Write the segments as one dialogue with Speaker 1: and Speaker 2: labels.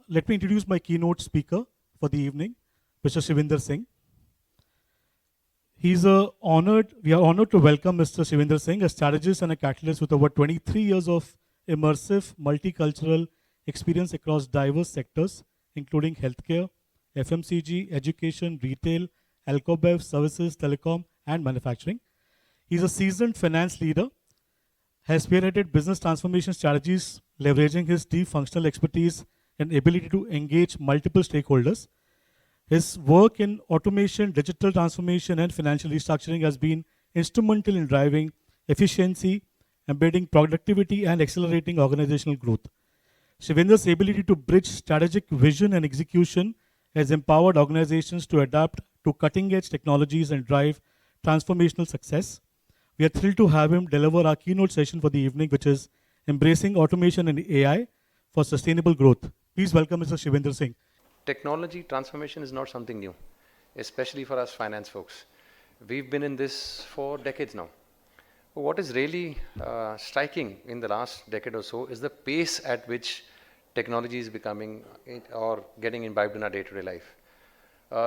Speaker 1: Let me introduce my keynote speaker for the evening, Mr. Shivinder Singh. We are honored to welcome Mr. Shivinder Singh, a strategist and a catalyst with over 23 years of immersive multicultural experience across diverse sectors, including healthcare, FMCG, education, retail, alcobev, services, telecom, and manufacturing. He's a seasoned finance leader, has spearheaded business transformation strategies, leveraging his deep functional expertise and ability to engage multiple stakeholders. His work in automation, digital transformation, and financial restructuring has been instrumental in driving efficiency, embedding productivity, and accelerating organizational growth. Shivender's ability to bridge strategic vision and execution has empowered organizations to adapt to cutting edge technologies and drive transformational success. We are thrilled to have him deliver our keynote session for the evening, which is Embracing Automation and AI for Sustainable Growth. Please welcome Mr. Shivender Singh.
Speaker 2: Technology transformation is not something new, especially for us finance folks. We've been in this for decades now. What is really striking in the last decade or so is the pace at which technology is becoming or getting imbibed in our day-to-day life.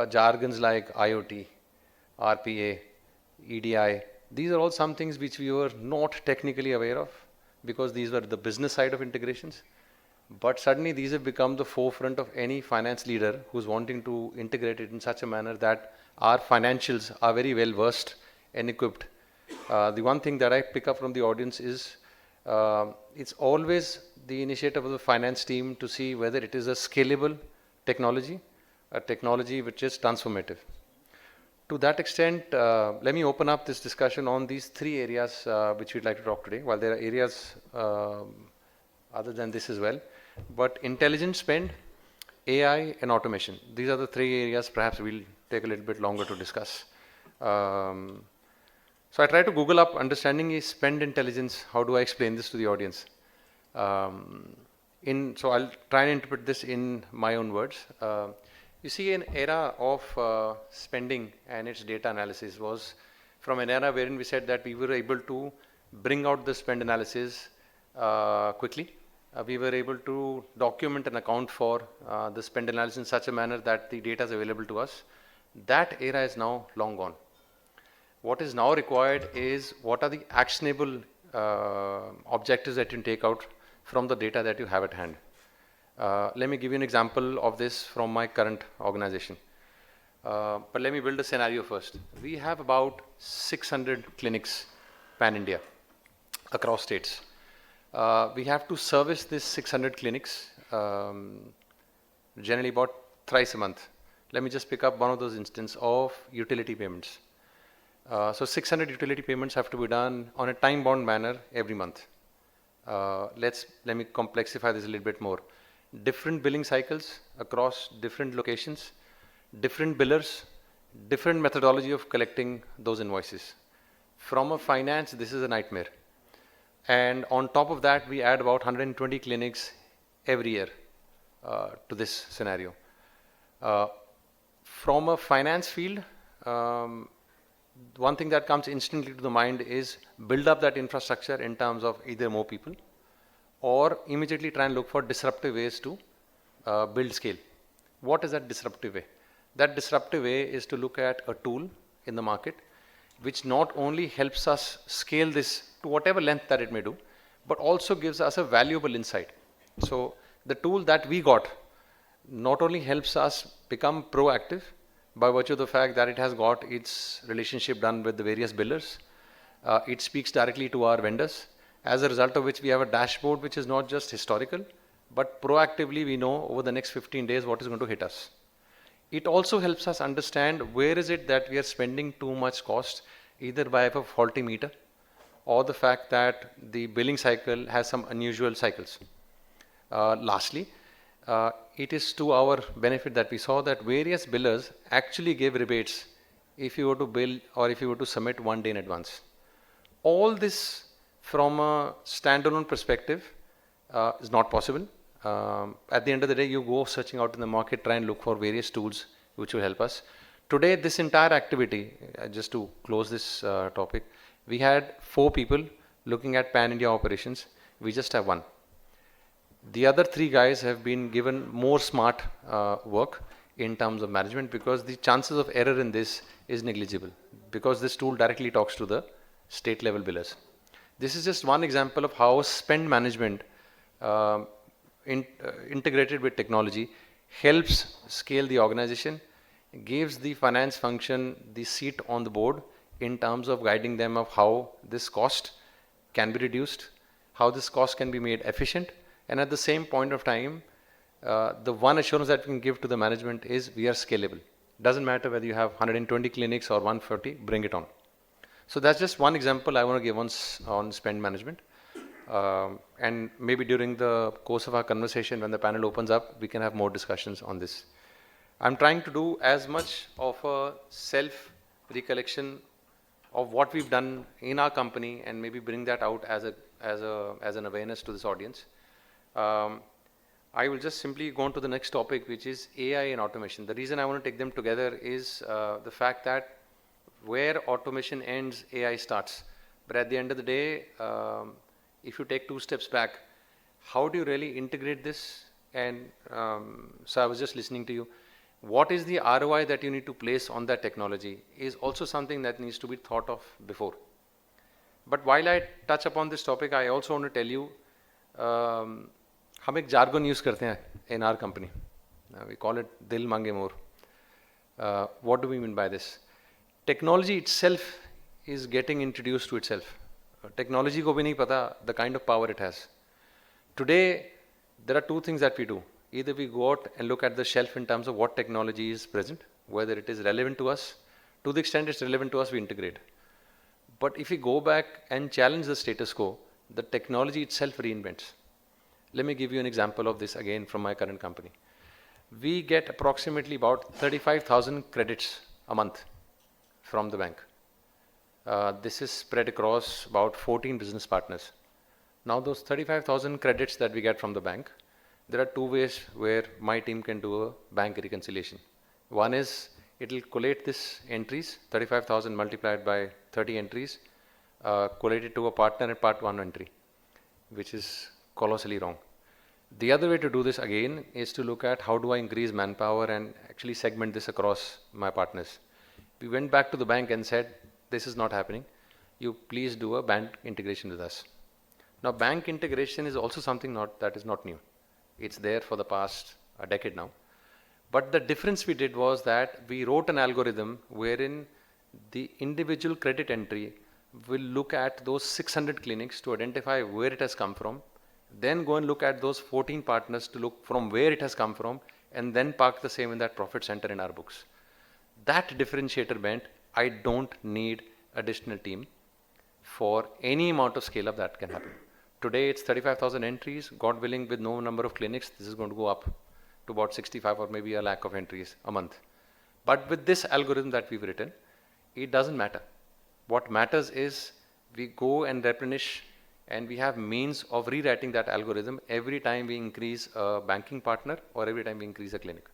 Speaker 2: Jargons like IoT, RPA, EDI, these are all some things which we were not technically aware of because these were the business side of integrations. But suddenly these have become the forefront of any finance leader who's wanting to integrate it in such a manner that our financials are very well versed and equipped. The one thing that I pick up from the audience is it's always the initiative of the finance team to see whether it is a scalable technology, a technology which is transformative. To that extent, let me open up this discussion on these three areas which we'd like to talk today. While there are areas other than this as well, but intelligent spend, AI, and automation. These are the three areas perhaps we'll take a little bit longer to discuss. So I try to Google up understanding is spend intelligence. How do I explain this to the audience? So I'll try and interpret this in my own words. You see, an era of spending and its data analysis was from an era wherein we said that we were able to bring out the spend analysis quickly. We were able to document and account for the spend analysis in such a manner that the data is available to us. That era is now long gone. What is now required is what are the actionable objectives that you can take out from the data that you have at hand. Let me give you an example of this from my current organization. But let me build a scenario first. We have about 600 clinics pan-India across states. We have to service these 600 clinics generally about thrice a month. Let me just pick up one of those instances of utility payments. So 600 utility payments have to be done on a time-bound manner every month. Let me complexify this a little bit more. Different billing cycles across different locations, different billers, different methodology of collecting those invoices. From a finance, this is a nightmare. And on top of that, we add about 120 clinics every year to this scenario. From a finance field, one thing that comes instantly to the mind is build up that infrastructure in terms of either more people or immediately try and look for disruptive ways to build scale. What is that disruptive way? That disruptive way is to look at a tool in the market which not only helps us scale this to whatever length that it may do, but also gives us a valuable insight. So the tool that we got not only helps us become proactive by virtue of the fact that it has got its relationship done with the various billers, it speaks directly to our vendors, as a result of which we have a dashboard which is not just historical, but proactively we know over the next 15 days what is going to hit us. It also helps us understand where is it that we are spending too much cost, either by a faulty meter or the fact that the billing cycle has some unusual cycles. Lastly, it is to our benefit that we saw that various billers actually gave rebates if you were to bill or if you were to submit 1 day in advance. All this from a standalone perspective is not possible. At the end of the day, you go searching out in the market, try and look for various tools which will help us. Today, this entire activity, just to close this topic, we had 4 people looking at pan-India operations. We just have 1. The other three guys have been given more smart work in terms of management, because the chances of error in this is negligible, because this tool directly talks to the state level billers. This is just one example of how spend management uh, integrated with technology helps scale the organization, gives the finance function the seat on the board in terms of guiding them of how this cost can be reduced, how this cost can be made efficient, and at the same point of time, the one assurance that we can give to the management is we are scalable. Doesn't matter whether you have 120 clinics or 140, bring it on. So that's just one example I want to give on spend management. And maybe during the course of our conversation, when the panel opens up, we can have more discussions on this. I'm trying to do as much of a self-recollection of what we've done in our company and maybe bring that out as an awareness to this audience. I will just simply go on to the next topic, which is AI and automation. The reason I want to take them together is the fact that where automation ends, AI starts. But at the end of the day, if you take 2 steps back, how do you really integrate this? And so I was just listening to you. What is the ROI that you need to place on that technology is also something that needs to be thought of before. But while I touch upon this topic, I also want to tell you, हम एक jargon use करते हैं in our company. We call it dil mange more. What do we mean by this? Technology itself is getting introduced to itself. Technology को भी नहीं पता the kind of power it has. Today, there are 2 things that we do. Either we go out and look at the shelf in terms of what technology is present, whether it is relevant to us. To the extent it's relevant to us, we integrate. But if we go back and challenge the status quo, the technology itself reinvents. Let me give you an example of this again from my current company. We get approximately about 35,000 credits a month from the bank. This is spread across about 14 business partners. Now those 35,000 credits that we get from the bank, there are 2 ways where my team can do a bank reconciliation. One is it will collate this entries, 35,000 multiplied by 30 entries, collate it to a partner and part 1 entry, which is colossally wrong. The other way to do this again is to look at how do I increase manpower and actually segment this across my partners. We went back to the bank and said, this is not happening. You please do a bank integration with us. Now bank integration is also something that is not new. It's there for the past a decade now. But the difference we did was that we wrote an algorithm wherein the individual credit entry will look at those 600 clinics to identify where it has come from, then go and look at those 14 partners to look from where it has come from, and then park the same in that profit center in our books. That differentiator meant I don't need additional team for any amount of scale up that can happen. Today it's 35,000 entries, God willing, with no number of clinics, this is going to go up to about 65 or maybe a lakh of entries a month. But with this algorithm that we've written, it doesn't matter. What matters is we go and replenish, and we have means of rewriting that algorithm every time we increase a banking partner or every time we increase a clinic.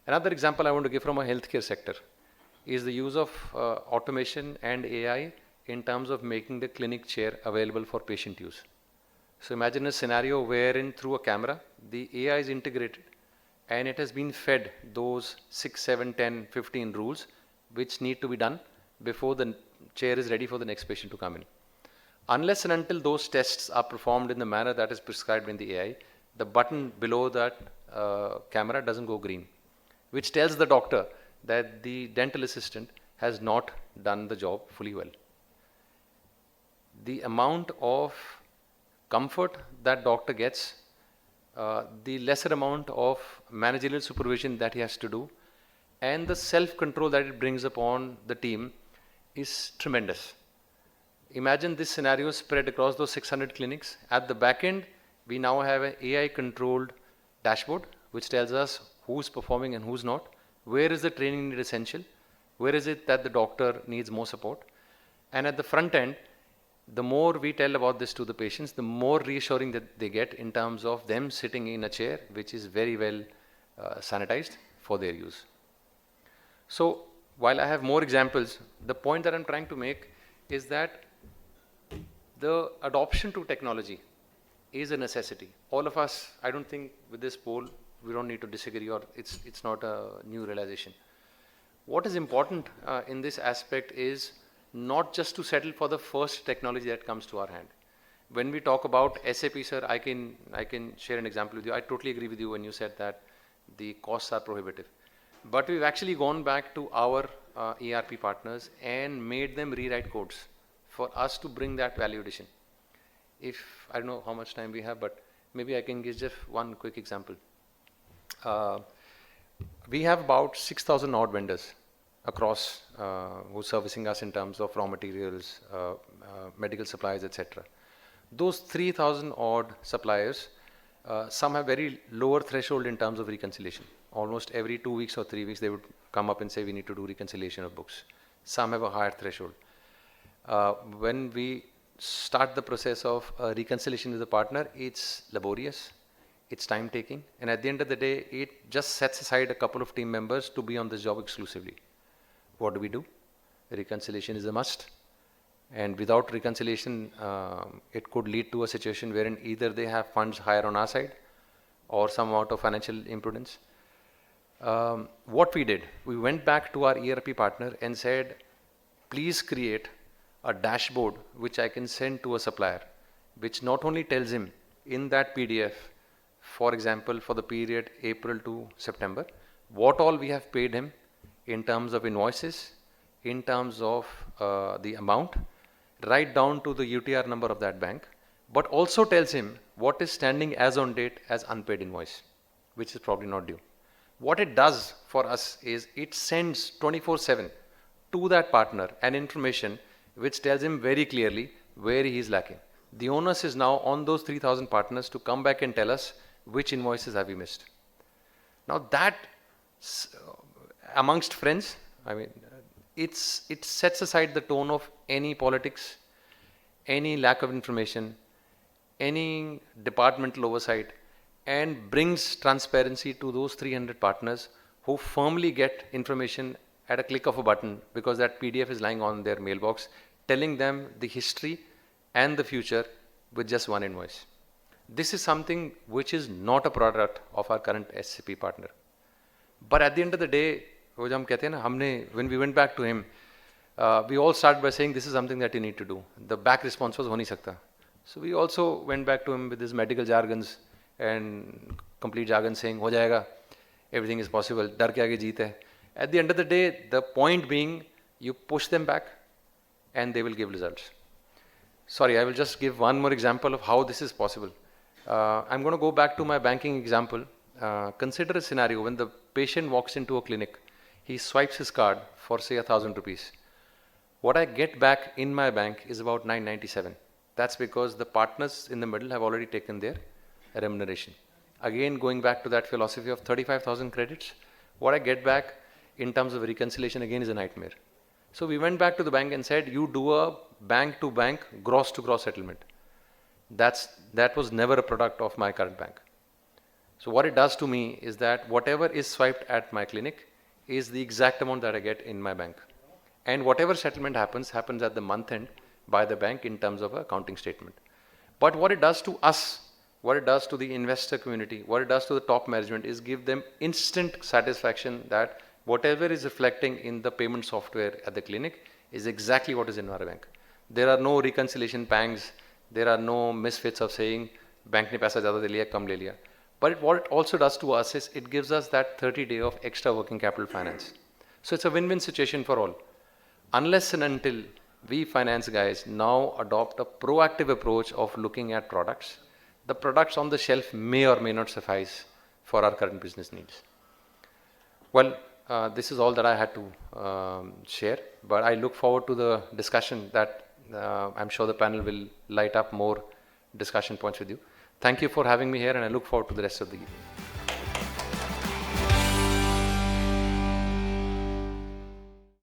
Speaker 2: Another example I want to give from a healthcare sector is the use of automation and AI in terms of making the clinic chair available for patient use. So imagine a scenario wherein through a camera, the AI is integrated and it has been fed those 6, 7, 10, 15 rules which need to be done before the chair is ready for the next patient to come in. Unless and until those tests are performed in the manner that is prescribed in the AI, the button below that camera doesn't go green, which tells the doctor that the dental assistant has not done the job fully well. The amount of comfort that doctor gets, the lesser amount of managerial supervision that he has to do, and the self-control that it brings upon the team is tremendous. Imagine this scenario spread across those 600 clinics. At the back end, we now have an AI-controlled dashboard which tells us who's performing and who's not, where is the training need essential, where is it that the doctor needs more support. And at the front end, the more we tell about this to the patients, the more reassuring that they get in terms of them sitting in a chair which is very well sanitized for their use. So while I have more examples, the point that I'm trying to make is that the adoption to technology is a necessity. All of us, I don't think with this poll, we don't need to disagree, or it's not a new realization. What is important in this aspect is not just to settle for the first technology that comes to our hand. When we talk about SAP, sir, I can share an example with you. I totally agree with you when you said that the costs are prohibitive. But we've actually gone back to our ERP partners and made them rewrite codes for us to bring that value addition. I don't know how much time we have, but maybe I can give just one quick example. We have about 6,000 odd vendors across who are servicing us in terms of raw materials, medical supplies, etc. Those 3,000 odd suppliers, some have very lower threshold in terms of reconciliation. Almost every 2 weeks or 3 weeks, they would come up and say, we need to do reconciliation of books. Some have a higher threshold. When we start the process of reconciliation with a partner, it's laborious, it's time taking, and at the end of the day, it just sets aside a couple of team members to be on this job exclusively. What do? Reconciliation is a must. And without reconciliation, it could lead to a situation wherein either they have funds higher on our side or some amount of financial imprudence. What we did, we went back to our ERP partner and said, please create a dashboard which I can send to a supplier, which not only tells him in that PDF, for example, for the period April to September, what all we have paid him in terms of invoices, in terms of the amount, right down to the UTR number of that bank, but also tells him what is standing as on date as unpaid invoice, which is probably not due. What it does for us is it sends 24/7 to that partner an information which tells him very clearly where he is lacking. The onus is now on those 3,000 partners to come back and tell us which invoices have we missed. Now that, amongst friends, I mean, it sets aside the tone of any politics, any lack of information, any departmental oversight, and brings transparency to those 300 partners who firmly get information at a click of a button because that PDF is lying on their mailbox, telling them the history and the future with just one invoice. This is something which is not a product of our current SAP partner. But at the end of the day, when we went back to him, we all started by saying this is something that you need to do. The back response was ho nahi sakta. So we also went back to him with his medical jargons and complete jargon saying ho jayega, everything is possible, dar ke aage jeet hai. At the end of the day, the point being you push them back and they will give results. Sorry, I will just give one more example of how this is possible. I'm going to go back to my banking example. Consider a scenario when the patient walks into a clinic, he swipes his card for say 1,000 rupees. What I get back in my bank is about 997. That's because the partners in the middle have already taken their remuneration. Again, going back to that philosophy of 35,000 credits, what I get back in terms of reconciliation again is a nightmare. So we went back to the bank and said, you do a bank to bank, gross to gross settlement. That was never a product of my current bank. So what it does to me is that whatever is swiped at my clinic is the exact amount that I get in my bank. And whatever settlement happens at the month end by the bank in terms of a accounting statement. But what it does to us, what it does to the investor community, what it does to the top management is give them instant satisfaction that whatever is reflecting in the payment software at the clinic is exactly what is in our bank. There are no reconciliation pangs. There are no misfits of saying bank ne paisa zyada de liya, kam le liya. But what it also does to us is it gives us that 30-day of extra working capital finance. So it's a win-win situation for all. Unless and until we finance guys now adopt a proactive approach of looking at products, the products on the shelf may or may not suffice for our current business needs. Well, this is all that I had to share, but I look forward to the discussion that I'm sure the panel will light up more discussion points with you. Thank you for having me here, and I look forward to the rest of the evening.